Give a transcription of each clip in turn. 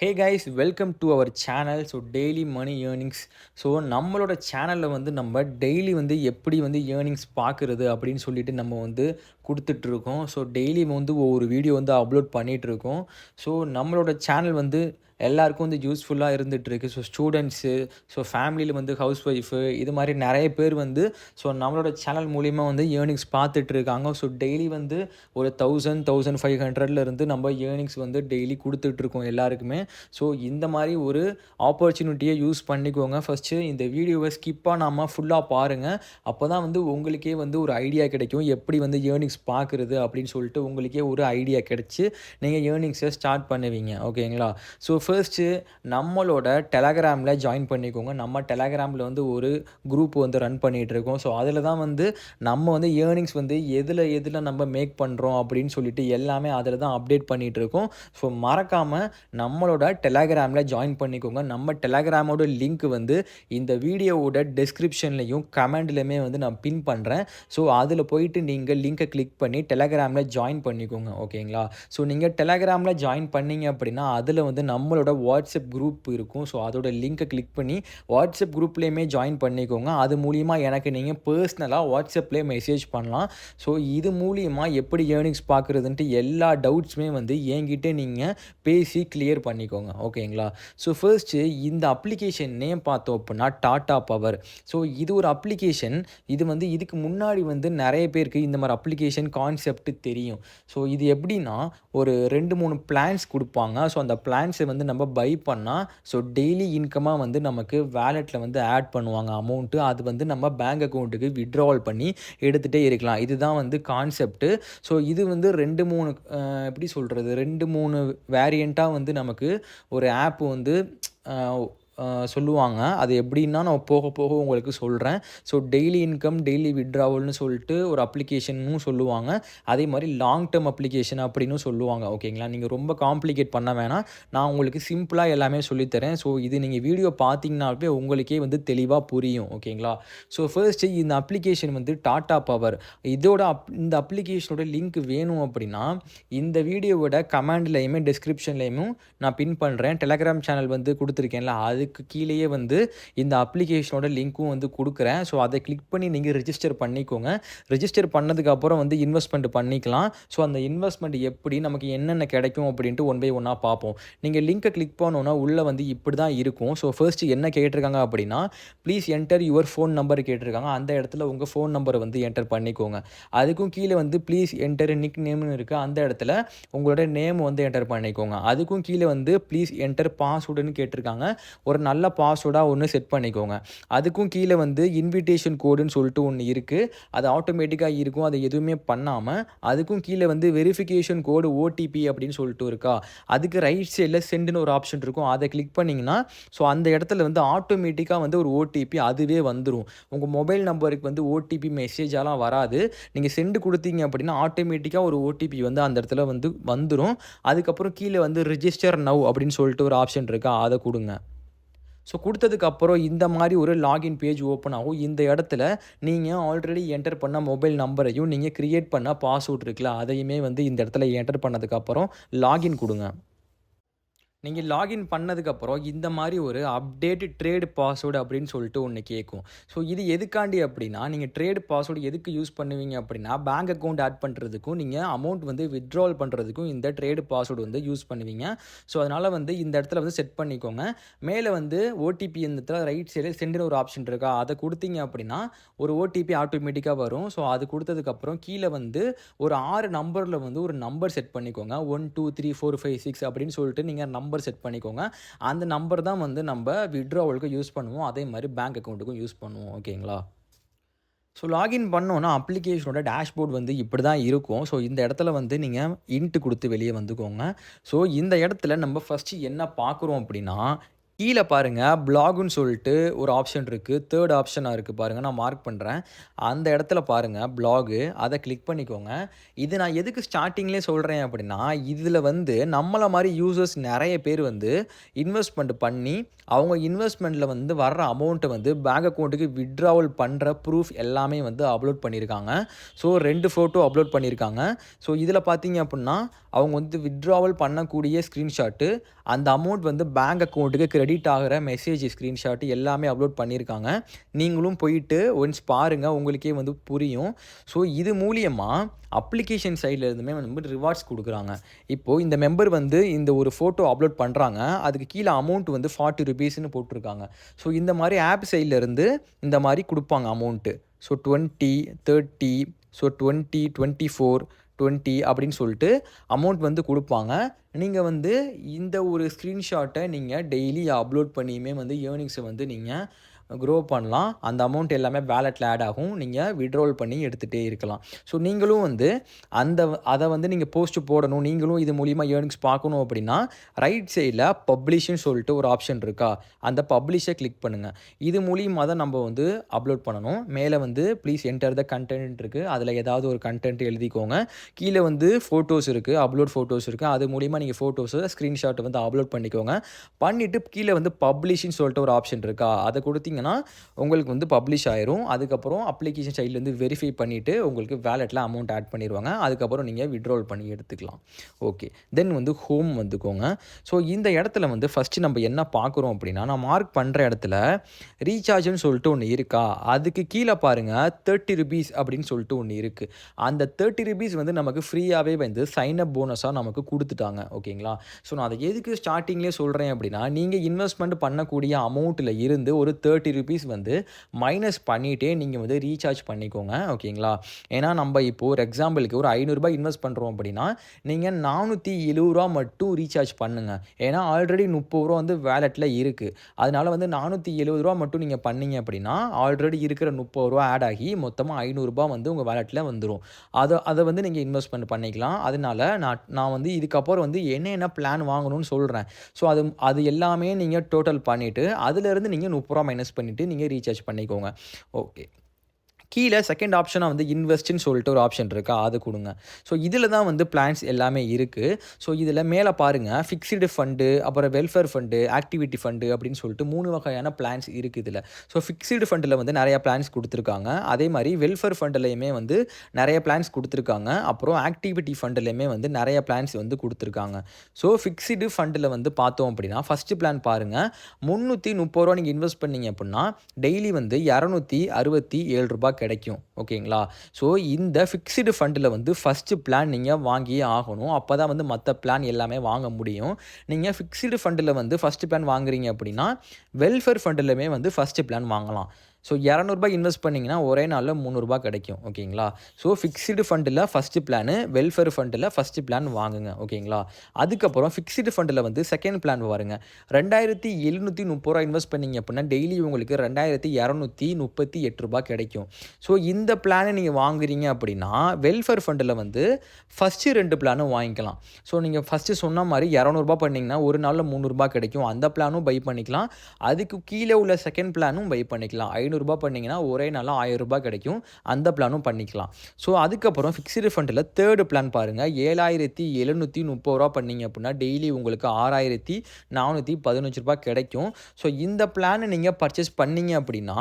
Hey guys welcome to our channel. So daily money earnings. So நம்மளோட சேனலில் வந்து நம்ம டெய்லி வந்து எப்படி வந்து ஏர்னிங்ஸ் பார்க்குறது அப்படின்னு சொல்லிட்டு நம்ம வந்து கொடுத்துட்ருக்கோம். ஸோ டெய்லி வந்து ஒவ்வொரு வீடியோ வந்து அப்லோட் பண்ணிகிட்ருக்கோம். ஸோ நம்மளோட சேனல் வந்து எல்லாருக்கும் வந்து யூஸ்ஃபுல்லாக இருந்துகிட்ருக்கு. ஸோ ஸ்டூடெண்ட்ஸு, ஸோ ஃபேமிலியில் வந்து ஹவுஸ் ஒய்ஃபு, இது மாதிரி நிறைய பேர் வந்து ஸோ நம்மளோட சேனல் மூலிமா வந்து ஏர்னிங்ஸ் பார்த்துட்ருக்காங்க. ஸோ டெய்லி வந்து ஒரு 1000 1500 நம்ம ஏர்னிங்ஸ் வந்து டெய்லி கொடுத்துட்ருக்கோம் எல்லாருக்குமே. ஸோ இந்த மாதிரி ஒரு ஆப்பர்ச்சுனிட்டியை யூஸ் பண்ணிக்கோங்க. ஃபஸ்ட்டு இந்த வீடியோவை ஸ்கிப் பண்ணாமல் ஃபுல்லாக பாருங்கள். அப்போ தான் வந்து உங்களுக்கே வந்து ஒரு ஐடியா கிடைக்கும், எப்படி வந்து ஏர்னிங்ஸ் பார்க்குறது அப்படின்னு சொல்லிட்டு உங்களுக்கே ஒரு ஐடியா கிடச்சி நீங்கள் ஏர்னிங்ஸை ஸ்டார்ட் பண்ணுவீங்க. ஓகேங்களா? ஸோ ஃபர்ஸ்ட்டு நம்மளோட டெலகிராமில் ஜாயின் பண்ணிக்கோங்க. நம்ம டெலகிராமில் வந்து ஒரு குரூப் வந்து ரன் பண்ணிகிட்ருக்கோம். ஸோ அதில் தான் வந்து நம்ம வந்து ஏர்னிங்ஸ் வந்து எதில் நம்ம மேக் பண்ணுறோம் அப்படின்னு சொல்லிட்டு எல்லாமே அதில் தான் அப்டேட் பண்ணிகிட்ருக்கோம். ஸோ மறக்காமல் நம்மளோட டெலகிராமில் ஜாயின் பண்ணிக்கோங்க. நம்ம டெலகிராமோட லிங்க் வந்து இந்த வீடியோவோட டிஸ்கிரிப்ஷன்லையும் கமெண்ட்லையுமே வந்து நான் பின் பண்ணுறேன். ஸோ அதில் போயிட்டு நீங்கள் லிங்கை கிளிக் பண்ணி டெலகிராமில் ஜாயின் பண்ணிக்கோங்க. ஓகேங்களா? ஸோ நீங்கள் டெலகிராமில் ஜாயின் பண்ணீங்க அப்படின்னா அதில் வந்து நம்மளோட வாட்ஸ்அப் குரூப் இருக்கும். ஸோ அதோட லிங்கை கிளிக் பண்ணி வாட்ஸ்அப் குரூப்லேயுமே ஜாயின் பண்ணிக்கோங்க. அது மூலிமா எனக்கு நீங்கள் பர்சனலாக வாட்ஸ்அப்லேயே மெசேஜ் பண்ணலாம். ஸோ இது மூலிமா எப்படி ஏர்னிங்ஸ் பார்க்குறதுன்ட்டு எல்லா டவுட்ஸுமே வந்து என்கிட்ட நீங்கள் பேசி கிளியர் பண்ணிக்கோங்க. ஓகேங்களா? ஸோ ஃபர்ஸ்ட்டு இந்த அப்ளிகேஷன் நேம் பார்த்தோம் அப்படின்னா டாடா பவர். ஸோ இது ஒரு அப்ளிகேஷன். இது வந்து இதுக்கு முன்னாடி வந்து நிறைய பேருக்கு இந்த மாதிரி அப்ளிகேஷன் கான்செப்ட் தெரியும். ஸோ இது எப்படின்னா ஒரு 2, 3 பிளான்ஸ் கொடுப்பாங்க. ஸோ அந்த பிளான்ஸை வந்து நம்ம பை பண்ணால் ஸோ டெய்லி இன்கமாக வந்து நமக்கு வேலெட்டில் வந்து ஆட் பண்ணுவாங்க அமௌண்ட்டு. அது வந்து நம்ம பேங்க் அக்கௌண்ட்டுக்கு வித்ட்ராவல் பண்ணி எடுத்துகிட்டே இருக்கலாம். இதுதான் வந்து கான்செப்ட்டு. ஸோ இது வந்து 2, 3 எப்படி சொல்கிறது, 2, 3 வேரியண்ட்டாக வந்து நமக்கு ஒரு ஆப் வந்து சொல்லுவாங்க. அது எப்படின்னா நான் போக போக உங்களுக்கு சொல்கிறேன். ஸோ டெய்லி இன்கம், டெய்லி வித்ட்ராவல்னு சொல்லிட்டு ஒரு அப்ளிகேஷனும் சொல்லுவாங்க. அதே மாதிரி லாங் டேர்ம் அப்ளிகேஷன் அப்படின்னு சொல்லுவாங்க. ஓகேங்களா? நீங்கள் ரொம்ப காம்ப்ளிகேட் பண்ண வேணாம். நான் உங்களுக்கு சிம்பிளாக எல்லாமே சொல்லித்தரேன். ஸோ இது நீங்கள் வீடியோ பார்த்தீங்கனாலே உங்களுக்கே வந்து தெளிவாக புரியும். ஓகேங்களா? ஸோ ஃபர்ஸ்ட்டு இந்த அப்ளிகேஷன் வந்து டாடா பவர். இந்த அப்ளிகேஷனோட லிங்க் வேணும் அப்படின்னா இந்த வீடியோவோட கமெண்ட்லையுமே டிஸ்கிரிப்ஷன்லையும் நான் பின் பண்ணுறேன். டெலகிராம் சேனல் வந்து கொடுத்துருக்கேன்ல, அதுக்கு கீழேயே வந்து இந்த அப்ளிகேஷனோட லிங்க்கும் வந்து கொடுக்குறேன். ஸோ அதை கிளிக் பண்ணி நீங்கள் ரிஜிஸ்டர் பண்ணிக்கோங்க. ரிஜிஸ்டர் பண்ணதுக்கப்புறம் வந்து இன்வெஸ்ட்மெண்ட் பண்ணிக்கலாம். ஸோ அந்த இன்வெஸ்ட்மெண்ட் எப்படி நமக்கு என்னென்ன கிடைக்கும் அப்படின்ட்டு ஒன் பை ஒன்னாக பார்ப்போம். நீங்கள் லிங்கை கிளிக் பண்ணோன்னா உள்ளே வந்து இப்படி தான் இருக்கும். ஸோ ஃபர்ஸ்ட்டு என்ன கேட்டிருக்காங்க அப்படின்னா please enter your phone number கேட்டிருக்காங்க. அந்த இடத்துல உங்கள் ஃபோன் நம்பரை வந்து என்டர் பண்ணிக்கோங்க. அதுக்கும் கீழே வந்து ப்ளீஸ் என்டர் நிக் நேம்னு இருக்குது. அந்த இடத்துல உங்களோட நேம் வந்து என்டர் பண்ணிக்கோங்க. அதுக்கும் கீழே வந்து ப்ளீஸ் என்டர் பாஸ்வேர்டுன்னு கேட்டிருக்காங்க. ஒரு நல்ல பாஸ்வேர்டாக ஒன்று செட் பண்ணிக்கோங்க. அதுக்கும் கீழே வந்து இன்விடேஷன் கோடுன்னு சொல்லிட்டு ஒன்று இருக்குது. அது ஆட்டோமேட்டிக்காக இருக்கும். அதை எதுவுமே பண்ணாமல் அதுக்கும் கீழே வந்து வெரிஃபிகேஷன் கோடு ஓடிபி அப்படின்னு சொல்லிட்டு இருக்கா. அதுக்கு ரைட் சைடில் சென்டுன்னு ஒரு ஆப்ஷன் இருக்கும். அதை கிளிக் பண்ணிங்கன்னா ஸோ அந்த இடத்துல வந்து ஆட்டோமேட்டிக்காக வந்து ஒரு ஓடிபி அதுவே வந்துடும். உங்கள் மொபைல் நம்பருக்கு வந்து ஓடிபி மெசேஜெல்லாம் வராது. நீங்கள் சென்டு கொடுத்தீங்க அப்படின்னா ஆட்டோமேட்டிக்காக ஒரு ஓடிபி வந்து அந்த இடத்துல வந்து வந்துடும். அதுக்கப்புறம் கீழே வந்து ரிஜிஸ்டர் நவ் அப்படின்னு சொல்லிட்டு ஒரு ஆப்ஷன் இருக்கா, அதை கொடுங்க. ஸோ கொடுத்ததுக்கப்புறம் இந்த மாதிரி ஒரு லாகின் பேஜ் ஓப்பன் ஆகும். இந்த இடத்துல நீங்கள் ஆல்ரெடி என்டர் பண்ண மொபைல் நம்பரையும் நீங்கள் கிரியேட் பண்ண பாஸ்வேர்ட் இருக்குல்ல, அதையுமே வந்து இந்த இடத்துல என்டர் பண்ணதுக்கப்புறம் லாகின் கொடுங்க. நீங்கள் லாகின் பண்ணதுக்கப்புறம் இந்த மாதிரி ஒரு அப்டேட் ட்ரேட் பாஸ்வேர்டு அப்படின்னு சொல்லிட்டு ஒன்று கேட்கும். ஸோ இது எதுக்காண்டி அப்படின்னா, நீங்கள் ட்ரேட் பாஸ்வேர்டு எதுக்கு யூஸ் பண்ணுவீங்க அப்படின்னா, பேங்க் அக்கௌண்ட் ஆட் பண்ணுறதுக்கும் நீங்கள் அமௌண்ட் வந்து வித்ட்ராவல் பண்ணுறதுக்கும் இந்த ட்ரேட் பாஸ்வேர்டு வந்து யூஸ் பண்ணுவீங்க. ஸோ அதனால் வந்து இந்த இடத்துல வந்து செட் பண்ணிக்கோங்க. மேலே வந்து ஓடிபி இந்த இடத்துல ரைட் சைடில் சென்டுன்னு ஒரு ஆப்ஷன் இருக்கா, அதை கொடுத்தீங்க அப்படின்னா ஒரு ஓடிபி ஆட்டோமேட்டிக்காக வரும். ஸோ அது கொடுத்ததுக்கப்புறம் கீழே வந்து ஒரு 6 நம்பரில் வந்து ஒரு நம்பர் செட் பண்ணிக்கோங்க. 1 2 3 4 5 6 அப்படின்னு சொல்லிட்டு நீங்கள் நம்பர் செட் பண்ணிக்கோங்க. அந்த நம்பர் தான் வந்து நம்ம வித்ட்ராவலுக்கு யூஸ் பண்ணுவோம். அதே மாதிரி பேங்க் அக்கௌண்ட்டுக்கும் யூஸ் பண்ணுவோம். ஓகேங்களா? ஸோ லாகின் பண்ணோன்னா அப்ளிகேஷனோட டேஷ்போர்ட் வந்து இப்படி தான் இருக்கும். ஸோ இந்த இடத்துல வந்து நீங்கள் கொடுத்து வெளியே வந்துக்கோங்க. ஸோ இந்த இடத்துல நம்ம ஃபஸ்ட்டு என்ன பார்க்குறோம் அப்படின்னா, கீழ பாருங்க ப்ளாகுன்னு சொல்லிட்டு ஒரு ஆப்ஷன் இருக்கு. 3 ஆப்ஷனா இருக்கு பாருங்க. நான் மார்க் பண்றேன். அந்த இடத்துல பாருங்க ப்ளாகு. அத கிளிக் பண்ணிக்கோங்க. இது நான் எதுக்கு ஸ்டார்ட்டிங்லயே சொல்றேன் அப்டின்னா, இதுல வந்து நம்மள மாரி யூசர்ஸ் நெறைய பேர் வந்து இன்வெஸ்ட்மென்ட் பண்ணி, அவங்க இன்வெஸ்ட்மென்ட்ல வந்து வர்ற அமௌண்ட்ட வந்து பேங்க் அக்கவுண்ட்க்கு வித்ட்ராவல் பண்ற ப்ரூஃப் எல்லாமே வந்து அப்லோட் பண்ணியிருக்காங்க. ஸோ 2 ஃபோட்டோ அப்லோட் பண்ணியிருக்காங்க. ஸோ இதுல பார்த்தீங்க அப்டின்னா, அவங்க வந்து வித்ட்ராவல் பண்ணக்கூடிய ஸ்கிரீன்ஷாட்டு, அந்த அமௌண்ட் வந்து பேங்க் அக்கவுண்ட்க்கு கிரெடிட் ஆகுற மெசேஜ் ஸ்கிரீன்ஷாட் எல்லாமே அப்லோட் பண்ணியிருக்காங்க. நீங்களும் போயிட்டு ஒன்ஸ் பாருங்க. உங்களுக்கே வந்து புரியும். ஸோ இது மூலியமா அப்ளிகேஷன் சைட்ல இருந்துமே வந்து ரிவார்ட்ஸ் குடுக்குறாங்க. இப்போ இந்த மெம்பர் வந்து இந்த ஒரு ஃபோட்டோ அப்லோட் பண்றாங்க. அதுக்கு கீழ அமௌண்ட் வந்து ₹40ன்னு போட்டுருக்காங்க. ஸோ இந்த மாரி ஆப் சைட்ல இருந்து இந்த மாரி குடுப்பாங்க அமௌண்ட். ஸோ 20, 30 ஸோ 20, 24, 20 அப்படின்னு சொல்லிட்டு அமௌண்ட் வந்து குடுப்பாங்க. நீங்க வந்து இந்த ஒரு ஸ்கிரீன்ஷாட்ட நீங்க டெய்லி அப்லோட் பண்ணியுமே வந்து ஏர்னிங்ஸ வந்து நீங்க க்ரோ பண்ணலாம். அந்த அமௌண்ட் எல்லாமே வாலெட்ல ஆட் ஆகும். நீங்க வித்ட்ராவல் பண்ணி எடுத்துட்டே இருக்கலாம். ஸோ நீங்களும் வந்து அத வந்து நீங்க போஸ்ட் போடணும். நீங்களும் இது மூலியமா ஏர்னிங்ஸ் பார்க்கணும் அப்படின்னா, ரைட் சைட்ல பப்ளிஷ்ன்னு சொல்லிட்டு ஒரு ஆப்ஷன் இருக்கா? அந்த பப்ளிஷ கிளிக் பண்ணுங்க. இது மூலியமா தான் நம்ம வந்து அப்லோட் பண்ணணும். மேல வந்து ப்ளீஸ் என்டர் த கன்டென்ட் இருக்கு. அதுல ஏதாவது ஒரு கன்டென்ட் எழுதிக்கோங்க. கீழ வந்து ஃபோட்டோஸ் இருக்கு. அப்லோட் ஃபோட்டோஸ் இருக்கு. அது மூலியமா நீங்க ஃபோட்டோஸ ஸ்கிரீன்ஷாட் வந்து அப்லோட் பண்ணிக்கோங்க. பண்ணிட்டு கீழ வந்து பப்ளிஷ்ன்னு சொல்லிட்டு ஒரு ஆப்ஷன் இருக்கா? அத குடுத்தீங்கன்னா, உங்களுக்கு வந்து பப்ளிஷ் ஆயிரும். அதுக்கப்புறம் அப்ளிகேஷன் சைட்லருந்து வெரிஃபை பண்ணிட்டு, உங்களுக்கு வாலெட்ல அமௌண்ட் ஆட் பண்ணிருவாங்க. அதுக்கப்புறம் நீங்க வித்ட்ராவல் பண்ணி எடுத்துக்கலாம். ஓகே. தென் வந்து ஹோம் வந்துக்கோங்க. ஸோ இந்த இடத்துல வந்து ஃபர்ஸ்ட்டு நம்ம என்ன பார்க்குறோம் அப்படின்னா, நான் மார்க் பண்ற இடத்துல ரீசார்ஜ்ன்னு சொல்லிட்டு ஒண்ணு இருக்கா? அதுக்கு கீழ பாருங்க ₹30 அப்படின்னு சொல்லிட்டு ஒண்ணு இருக்கு. அந்த ₹30 வந்து நமக்கு ஃப்ரீயாவே வந்து சைன் அப் போனஸா நமக்கு குடுத்துட்டாங்க. ஓகேங்களா? ஸோ நான் அத எதுக்கு ஸ்டார்ட்டிங்லயே சொல்றேன் அப்படின்னா, நீங்க இன்வெஸ்ட்மென்ட் பண்ணக்கூடிய அமௌண்ட்ல இருந்து ஒரு ₹30 வந்து மைனஸ் பண்ணிட்டே நீங்க வந்து ரீசார்ஜ் பண்ணிக்கோங்க. ஓகேங்களா? ஏன்னா நம்ப இப்போ ஒரு எக்ஸாம்பிளுக்கு ஒரு ₹500 இன்வெஸ்ட் பண்றோம் அப்படின்னா, நீங்க ரூ. 470 மட்டும் ரீசார்ஜ் பண்ணுங்க. ஏன்னா ஆல்ரெடி ரூ. 30 வந்து வாலெட்ல இருக்கு. அதனால வந்து ரூ. 470 மட்டும் நீங்க பண்ணீங்க அப்படின்னா, ஆல்ரெடி இருக்கிற ரூ. 30 ஆட் ஆகி மொத்தமா ரூ. 500 வந்து உங்க வாலெட்ல வந்துரும். அத வந்து நீங்க இன்வெஸ்ட்மென்ட் பண்ணிக்கலாம். அதனால நான் வந்து இதுக்கப்புறம் வந்து என்ன பிளான் வாங்கணும்னு சொல்றேன். ஸோ அது எல்லாமே நீங்க டோட்டல் பண்ணிட்டு, அதிலிருந்து நீங்க ரூ. 30 மைனஸ் பண்ணிட்டு நீங்க ரீசார்ஜ் பண்ணிக்கோங்க. ஓகே. கீழ செகண்ட் ஆப்ஷனா வந்து இன்வெஸ்ட்ன்னு சொல்லிட்டு ஒரு ஆப்ஷன் இருக்கா? அத குடுங்க. ஸோ இதில தான் வந்து பிளான்ஸ் எல்லாமே இருக்கு. ஸோ இதில மேல பாருங்க ஃபிக்ஸ்டு ஃபண்டு, அப்புறம் வெல்ஃபேர் ஃபண்டு, ஆக்டிவிட்டி ஃபண்டு அப்படின்னு சொல்லிட்டு 3 வகையான பிளான்ஸ் இருக்கு இதில. ஸோ ஃபிக்ஸ்டு ஃபண்டுல வந்து நெறைய பிளான்ஸ் குடுத்துருக்காங்க. அதே மாரி வெல்ஃபேர் ஃபண்டுலயுமே வந்து நெறைய பிளான்ஸ் குடுத்துருக்காங்க. அப்புறம் ஆக்டிவிட்டி ஃபண்டுலயுமே வந்து நெறைய பிளான்ஸ் வந்து குடுத்துருக்காங்க. ஸோ ஃபிக்ஸ்டு ஃபண்டுல வந்து பார்த்தோம் அப்படின்னா, ஃபர்ஸ்ட் பிளான் பாருங்க. ரூ. 330 நீங்க இன்வெஸ்ட் பண்ணீங்க அப்படின்னா, டெய்லி வந்து ரூ. 267 கிடைக்கும். ஓகேங்களா? ஸோ இந்த ஃபிக்ஸ்டு ஃபண்டுல வந்து ஃபர்ஸ்ட் பிளான் நீங்க வாங்கியே ஆகணும். அப்பதான் வந்து மத்த பிளான் எல்லாமே வாங்க முடியும். நீங்க ஃபிக்ஸ்டு ஃபண்டுல வந்து ஃபர்ஸ்ட் பிளான் வாங்குறீங்க அப்படின்னா, வெல்ஃபேர் ஃபண்டுலயுமே வந்து ஃபர்ஸ்ட் பிளான் வாங்கலாம். ஸோ ரூ. 200 இன்வெஸ்ட் பண்ணீங்கன்னா, ஒரே நாள்ல ரூ. 300 கிடைக்கும். ஓகேங்களா? ஸோ ஃபிக்ஸ்டு ஃபண்டுல ஃபர்ஸ்ட் பிளானு, வெல்ஃபேர் ஃபண்டுல ஃபர்ஸ்ட் பிளான் வாங்குங்க. ஓகேங்களா? அதுக்கப்புறம் ஃபிக்ஸ்டு ஃபண்டுல வந்து செகண்ட் பிளான் பாருங்க. ரூ. 2730 இன்வெஸ்ட் பண்ணீங்க அப்படின்னா, டெய்லி உங்களுக்கு ரூ. 2238 கிடைக்கும். ஸோ இந்த பிளான நீங்க வாங்குறீங்க அப்படின்னா, வெல்ஃபேர் ஃபண்டுல வந்து ஃபர்ஸ்ட் 2 பிளானும் வாங்கிக்கலாம். ஸோ நீங்க ஃபர்ஸ்ட் சொன்ன மாரி ரூ. 200 பண்ணீங்கன்னா, ஒரு நாள்ல ரூ. 300 கிடைக்கும். அந்த பிளானும் பை பண்ணிக்கலாம். அதுக்கு கீழ உள்ள செகண்ட் பிளானும் பை பண்ணிக்கலாம். ரூ. 500 பண்ணீங்கன்னா, ஒரே நாள்ல ரூ. 1000 கிடைக்கும். அந்த பிளானும் பண்ணிக்கலாம். ஸோ அதுக்கப்புறம் ஃபிக்ஸ்டு ஃபண்டுல 3 பிளான் பாருங்க. ரூ. 7730 பண்ணீங்க அப்படின்னா, டெய்லி உங்களுக்கு ரூ. 6415 கிடைக்கும். ஸோ இந்த பிளான நீங்க பர்ச்சேஸ் பண்ணீங்க அப்படின்னா,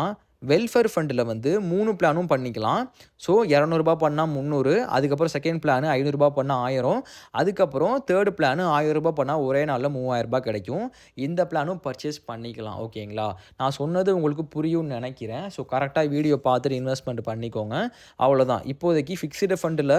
வெல்ஃபேர் ஃபண்டுல வந்து 3 பிளானும் பண்ணிக்கலாம். ஸோ ரூ. 200 பண்ணா 300 அதுக்கப்புறம் செகண்ட் பிளான் ரூ. 500 பண்ணா 1000 அதுக்கப்புறம் 3 பிளான் ரூ. 1000 பண்ணா ஒரே நாள்ல ரூ. 3000 கிடைக்கும். இந்த பிளானும் பர்ச்சேஸ் பண்ணிக்கலாம். ஓகேங்களா? நான் சொன்னது உங்களுக்கு புரியும்னு நெனைக்கிறேன். ஸோ கரெக்ட்டா வீடியோ பார்த்துட்டு இன்வெஸ்ட்மென்ட் பண்ணிக்கோங்க. அவ்வளோதான். இப்போதைக்கு ஃபிக்ஸ்டு ஃபண்டுல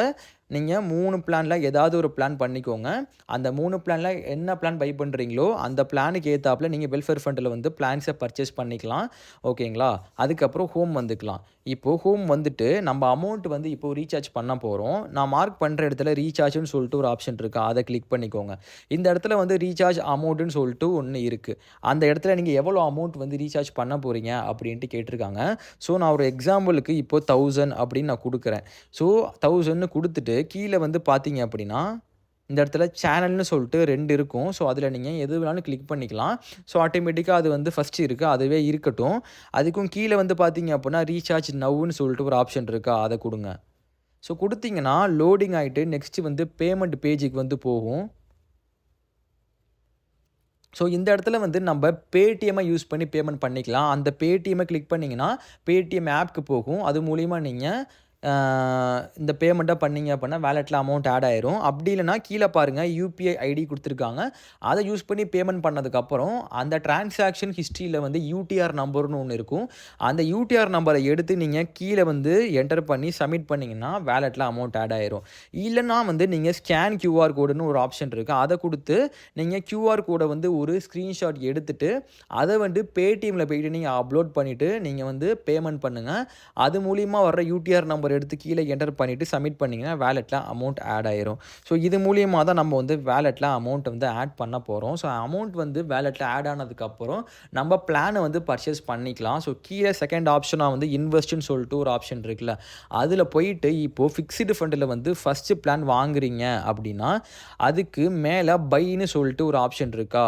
நீங்க 3 பிளான்ல ஏதாவது ஒரு பிளான் பண்ணிக்கோங்க. அந்த 3 பிளான்ல என்ன பிளான் பை பண்றீங்களோ, அந்த பிளானுக்கு ஏத்தாப்புல நீங்க வெல்ஃபேர் ஃபண்டுல வந்து பிளான்ஸ பர்ச்சேஸ் பண்ணிக்கலாம். ஓகேங்களா? அதுக்கப்புறம் ஹோம் வந்துக்கலாம். இப்போ ஹோம் வந்துட்டு நம்ம அமௌண்ட் வந்து இப்போ ரீசார்ஜ் பண்ண போறோம். நான் மார்க் பண்ற இடத்துல ரீசார்ஜ்ன்னு சொல்லிட்டு ஒரு ஆப்ஷன் இருக்கு. அத கிளிக் பண்ணிக்கோங்க. இந்த இடத்துல வந்து ரீசார்ஜ் அமௌண்ட்ன்னு சொல்லிட்டு ஒண்ணு இருக்கு. அந்த இடத்துல நீங்க எவ்வளோ அமௌண்ட் வந்து ரீசார்ஜ் பண்ண போறீங்க அப்படின்ட்டு கேட்டிருக்காங்க. ஸோ நான் ஒரு எக்ஸாம்பிளுக்கு இப்போ 1000 அப்படின்னு நான் குடுக்குறேன். ஸோ 1000ன்னு குடுத்துட்டு கீழ வந்து பார்த்தீங்க அப்படின்னா இந்த இடத்துல சேனல்னு சொல்லிட்டு 2 இருக்கும். ஸோ அதில நீங்க எது வேணாலும் கிளிக் பண்ணிக்கலாம். ஸோ ஆட்டோமேட்டிக்கா அது வந்து ஃபர்ஸ்ட் இருக்கு. அதுவே இருக்கட்டும். அதுக்கும் கீழ வந்து பார்த்தீங்க அப்புட்னா, ரீசார்ஜ் நவ்ன்னு சொல்லிட்டு ஒரு ஆப்ஷன் இருக்கா, அத குடுங்க. ஸோ குடுத்தீங்கன்னா, லோடிங் ஆயிட்டு நெக்ஸ்ட் வந்து பேமெண்ட் பேஜுக்கு வந்து போகும். ஸோ இந்த இடத்துல வந்து நம்ப Paytmஐ யூஸ் பண்ணி பேமெண்ட் பண்ணிக்கலாம். அந்த Paytmஐ கிளிக் பண்ணீங்கன்னா, Paytm ஆப்க்கு போகும். அது மூலியமா நீங்க இந்த பேமெண்ட்ட பண்ணீங்க அப்படின்னா, வாலெட்ல அமௌண்ட் ஆட் ஆயிரும். அப்படி இல்லன்னா கீழ பாருங்க யுபிஐ ஐடி குடுத்துருக்காங்க. அத யூஸ் பண்ணி பேமெண்ட் பண்ணதுக்கப்புறம், அந்த டிரான்சாக்ஷன் ஹிஸ்டரியில வந்து யூடிஆர் நம்பர்னு ஒண்ணு இருக்கும். அந்த யூடிஆர் நம்பர எடுத்து நீங்க கீழ வந்து என்டர் பண்ணி சப்மிட் பண்ணீங்கன்னா, வாலெட்ல அமௌண்ட் ஆட் ஆயிரும். இல்லன்னா வந்து நீங்க ஸ்கேன் கியூஆர் கோடுன்னு ஒரு ஆப்ஷன் இருக்கு. அத குடுத்து நீங்க கியூஆர் கோட வந்து ஒரு ஸ்கிரீன்ஷாட் எடுத்துட்டு, அத வந்து Paytmல போயிட்டு நீங்க அப்லோட் பண்ணிட்டு, நீங்க வந்து பேமெண்ட் பண்ணுங்க. அது மூலியமா வர்ற யூடிஆர் நம்பர் எடுத்து கீழ என்டர் பண்ணிட்டு சப்மிட் பண்ணீங்கன்னா, வாலெட்ல அமௌண்ட் ஆட் ஆயிரும். ஸோ இது மூலியமா தான் நம்ம வந்து வாலெட்ல அமௌண்ட் வந்து ஆட் பண்ண போறோம். ஸோ அமௌண்ட் வந்து வாலெட்ல ஆட் ஆனதுக்கப்புறம், நம்ம பிளான வந்து பர்ச்சேஸ் பண்ணிக்கலாம். ஸோ கீழ செகண்ட் ஆப்ஷனா வந்து இன்வெஸ்ட்ன்னு சொல்லிட்டு ஒரு ஆப்ஷன் இருக்குல்ல, அதில போயிட்டு இப்போ ஃபிக்ஸ்டு ஃபண்டுல வந்து ஃபர்ஸ்ட் பிளான் வாங்குறீங்க அப்படின்னா, அதுக்கு மேல பைன்னு சொல்லிட்டு ஒரு ஆப்ஷன் இருக்கா?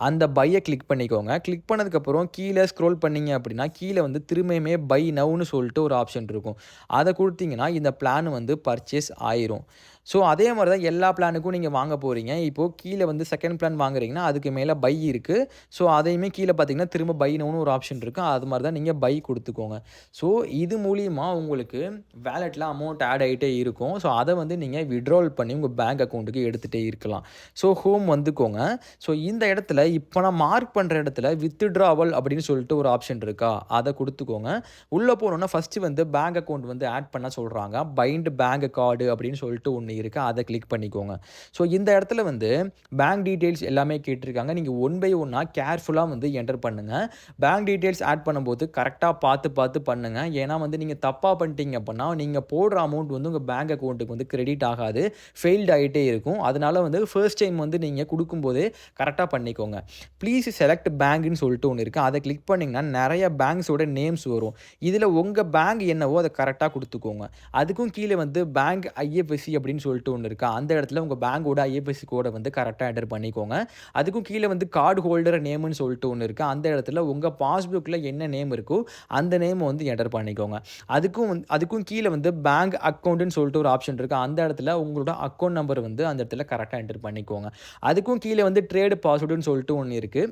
அந்த பைய கிளிக் பண்ணிக்கோங்க. கிளிக் பண்ணதுக்கப்புறம் கீழ ஸ்க்ரோல் பண்ணீங்க அப்படின்னா, கீழ வந்து திரும்பியுமே பை நவ்ன்னு சொல்லிட்டு ஒரு ஆப்ஷன் இருக்கும். அத குடுத்தீங்கன்னா, இந்த பிளான் வந்து பர்ச்சேஸ் ஆயிரும். ஸோ அதே மாரி தான் எல்லா பிளானுக்கும் நீங்க வாங்க போறீங்க. இப்போ கீழ வந்து செகண்ட் பிளான் வாங்குறீங்கன்னா, அதுக்கு மேல பை இருக்கு. ஸோ அதையுமே கீழ பார்த்தீங்கன்னா, திரும்ப பை நவ்ன்னு ஒரு ஆப்ஷன் இருக்கு. அது மாரி தான் நீங்க பை குடுத்துக்கோங்க. ஸோ இது மூலியமா உங்களுக்கு வாலெட்ல அமௌண்ட் ஆட் ஆயிட்டே இருக்கும். ஸோ அத வந்து நீங்க வித்ட்ராவல் பண்ணி உங்க பேங்க் அக்கவுண்ட்க்கு எடுத்துட்டே இருக்கலாம். So home வந்துக்கோங்க. ஸோ இந்த இடத்துல இப்ப நான் மார்க் பண்ற இடத்துல வித்ட்ராவல் அப்படின்னு சொல்லிட்டு ஒரு ஆப்ஷன் இருக்கா? அத குடுத்துக்கோங்க. உள்ள போனோம்னா ஃபர்ஸ்ட் வந்து பேங்க் அக்கவுண்ட் வந்து ஆட் பண்ண சொல்றாங்க. பைண்ட் பேங்க் கார்டு அப்படின்னு சொல்லிட்டு ஒண்ணு இருக்கு. அத கிளிக் பண்ணிக்கோங்க. ஸோ இந்த இடத்துல வந்து பேங்க் டீட்டெயில்ஸ் எல்லாமே கேட்டிருக்காங்க. நீங்க ஒன் பை ஒன்னா கேர்ஃபுல்லா வந்து என்டர் பண்ணுங்க. பேங்க் டீட்டெயில்ஸ் ஆட் பண்ணும்போது கரெக்ட்டா பார்த்து பார்த்து பண்ணுங்க. ஏன்னா வந்து நீங்க தப்பா பண்ணிட்டீங்க அப்படின்னா, நீங்க போடுற அமௌண்ட் வந்து உங்க பேங்க் அக்கவுண்ட்க்கு வந்து கிரெடிட் ஆகாது. ஃபெயில்ட் ஆயிட்டே இருக்கும். அதனால வந்து ஃபர்ஸ்ட் டைம் வந்து நீங்க குடுக்கும்போதே கரெக்ட்டா பண்ணிக்கோங்க. ப்ளீஸ் செலக்ட் பேங்க்ன்னு சொல்லிட்டு ஒண்ணு இருக்கு. அத கிளிக் பண்ணீங்கன்னா, நெறைய பேங்க்ஸோட நேம்ஸ் வரும். இதுல உங்க பேங்க் என்னவோ அத கரெக்ட்டா குடுத்துக்கோங்க. அதுக்கும் கீழ வந்து பேங்க் ஐஎஃப்எஸ்சி அப்படின்னு சொல்லிட்டு ஒண்ணு இருக்கா? அந்த இடத்துல உங்க பேங்கோட ஐஎஃப்எஸ்சி கோட வந்து கரெக்ட்டா என்டர் பண்ணிக்கோங்க. அதுக்கும் கீழ வந்து கார்ட் ஹோல்டர் நேம்ன்னு சொல்லிட்டு ஒண்ணு இருக்கு. அந்த இடத்துல உங்க பாஸ்புக்ல என்ன நேம் இருக்கோ, அந்த நேம வந்து என்டர் பண்ணிக்கோங்க. அதுக்கும் கீழ வந்து பேங்க் அக்கவுண்ட்ன்னு சொல்லிட்டு ஒரு ஆப்ஷன் இருக்கு. அந்த இடத்துல உங்களோட அக்கவுண்ட் நம்பர் வந்து அந்த இடத்துல கரெக்ட்டா என்டர் பண்ணிக்கோங்க. அதுக்கும் கீழ வந்து ட்ரேட் பாஸ்வேர்டுன்னு சொல்லிட்டு ஒண்ணு இருக்கு.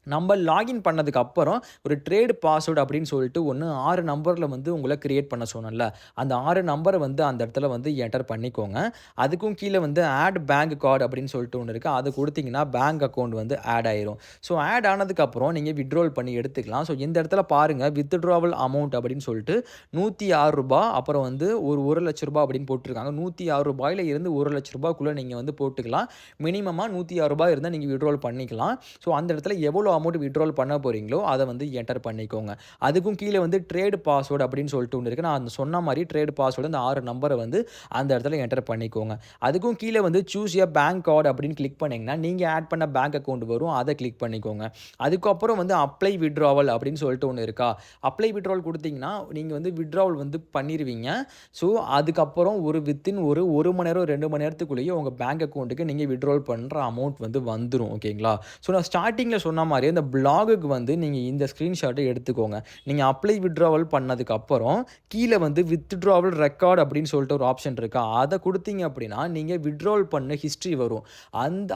நம்ம லாகின் பண்ணதுக்கு அப்புறம் ஒரு ட்ரேட் பாஸ்வேர்ட் அப்படின்னு சொல்லிட்டு ஒண்ணு 6 நம்பர்ல வந்து உங்கள கிரியேட் பண்ண சொன்னேன்ல. அந்த 6 நம்பர வந்து அந்த இடத்துல வந்து என்டர் பண்ணிக்கோங்க. அதுக்கும் கீழ வந்து ஆட் பேங்க் கார்ட் அப்படின்னு சொல்லிட்டு ஒண்ணு இருக்கு. அத குடுத்தீங்கன்னா பேங்க் அக்கவுண்ட் வந்து ஆட் ஆயிரும். ஸோ ஆட் ஆனதுக்கு அப்புறம் நீங்க வித்ட்ராவல் பண்ணி எடுத்துக்கலாம். ஸோ இந்த இடத்துல பாருங்க வித்ட்ராவல் அமௌண்ட் அப்படின்னு சொல்லிட்டு ரூ. 106 அப்புறம் வந்து ஒரு ரூ. 1,00,000 அப்படின்னு போட்டுருக்காங்க. ரூ. 106ல இருந்து ரூ. 1,00,000க்குள்ள நீங்க வந்து போட்டுக்கலாம். மினிமமா ரூ. 106 இருந்தா நீங்க வித்ட்ராவல் பண்ணிக்கலாம். ஸோ அந்த இடத்துல எவ்வளோ அமௌண்ட் வித்ட்ராவல் பண்ண போறீங்களோ, அத வந்து என்டர் பண்ணிக்கோங்க. அதுக்கும் கீழ வந்து ட்ரேட் பாஸ்வேர்ட் அப்படின்னு சொல்லிட்டு ஒண்ணு இருக்கு. நான் சொன்ன மாரி ட்ரேட் பாஸ்வேர்ட் அந்த 6 நம்பர வந்து அந்த இடத்துல என்டர் பண்ணிக்கோங்க. அதுக்கும் கீழ வந்து சூஸ் எ பேங்க் கார்ட் அப்படின்னு கிளிக் பண்ணீங்கன்னா, நீங்க ஆட் பண்ண பேங்க் அக்கவுண்ட் வரும். அத கிளிக் பண்ணிக்கோங்க. அதுக்கப்புறம் வந்து அப்ளை வித்ட்ராவல் அப்படின்னு சொல்லிட்டு ஒண்ணு இருக்கா? அப்ளை வித்ட்ராவல் குடுத்தீங்கன்னா, நீங்க வந்து வித்ட்ராவல் வந்து பண்ணிருவீங்க. ஸோ அதுக்கப்புறம் வித்தின் ஒரு 1 மணி நேரம், 2 மணி நேரத்துக்குள்ளேயே உங்க பேங்க் அக்கவுண்ட்க்கு நீங்க வித்ட்ராவல் பண்ற அமௌண்ட் வந்து வந்துரும். ஓகேங்களா? ஸோ நான் ஸ்டார்ட்டிங்ல சொன்ன மாரி அந்த பிளாகுக்கு வந்து நீங்க இந்த ஸ்கிரீன்ஷாட்ட எடுத்துக்கோங்க. நீங்க அப்ளை வித்ட்ராவல் பண்ணதுக்கு அப்புறம் கீழ வந்து வித்ட்ராவல் ரெக்கார்ட் அப்படின்னு சொல்லிட்டு ஒரு ஆப்ஷன் இருக்கா? அத குடுத்தீங்க அப்படின்னா, நீங்க வித்ட்ராவல் பண்ண ஹிஸ்டரி வரும்.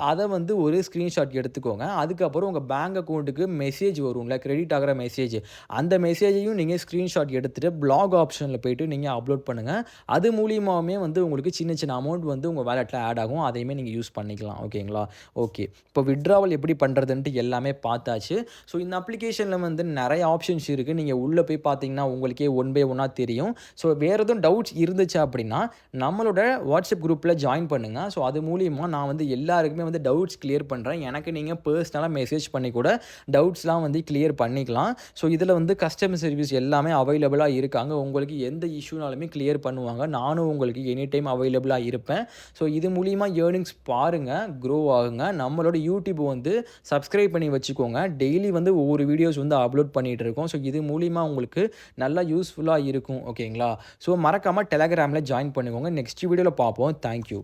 அத வந்து ஒரு ஸ்கிரீன்ஷாட் எடுத்துக்கோங்க. அதுக்கப்புறம் உங்க பேங்க் அக்கவுண்ட்க்கு மெசேஜ் வரும்ல, கிரெடிட் ஆகுற மெசேஜ். அந்த மெசேஜையும் நீங்க ஸ்கிரீன்ஷாட் எடுத்துட்டு பிளாக் ஆப்ஷன்ல போயிட்டு நீங்க அப்லோட் பண்ணுங்க. அது மூலியமாவுமே வந்து உங்களுக்கு சின்ன சின்ன அமௌண்ட் வந்து உங்க வாலெட்ல ஆட் ஆகும். அதையுமே நீங்க யூஸ் பண்ணிக்கலாம். ஓகேங்களா? ஓகே. இப்போ வித்ட்ராவல் எப்படி பண்றதுன்ட்டு எல்லாமே பார்த்தாச்சு. ஸோ இந்த அப்ளிகேஷன்ல வந்து நெறைய ஆப்ஷன்ஸ் இருக்கு. நீங்க உள்ள போய் பார்த்தீங்கன்னா, உங்களுக்கே ஒன் பை ஒன்னா தெரியும். ஸோ வேற எதுவும் டவுட்ஸ் இருந்துச்சு அப்படின்னா, நம்மளோட வாட்ஸ்அப் குரூப்ல ஜாயின் பண்ணுங்க. ஸோ அது மூலியமா நான் வந்து எல்லாருக்குமே வந்து டவுட்ஸ் கிளியர் பண்றேன். எனக்கு நீங்க பெர்சனலா மெசேஜ் பண்ணி கூட டவுட்ஸ்லாம் வந்து கிளியர் பண்ணிக்கலாம். ஸோ இதுல வந்து கஸ்டமர் சர்வீஸ் எல்லாமே அவைலபிளா இருக்காங்க. உங்களுக்கு எந்த இஷ்யூனாலுமே கிளியர் பண்ணுவாங்க. நானும் உங்களுக்கு எனி டைம் அவைலபிளா இருப்பேன். ஸோ இது மூலியமா ஏர்னிங்ஸ் பாருங்க, க்ரோ ஆகுங்க. நம்மளோட யூடியூப் வந்து சப்ஸ்கிரைப் பண்ணி வச்சுக்கோங்க. டெய்லி வந்து ஒவ்வொரு வீடியோஸ் வந்து அப்லோட் பண்ணிட்டு இருக்கோம். ஸோ இது மூலியமா உங்களுக்கு நல்லா யூஸ்ஃபுல்லா இருக்கும். ஓகேங்களா? ஸோ மறக்காம டெலகிராம்ல ஜாயின் பண்ணிக்கோங்க. நெக்ஸ்ட் வீடியோல பார்ப்போம். Thank you.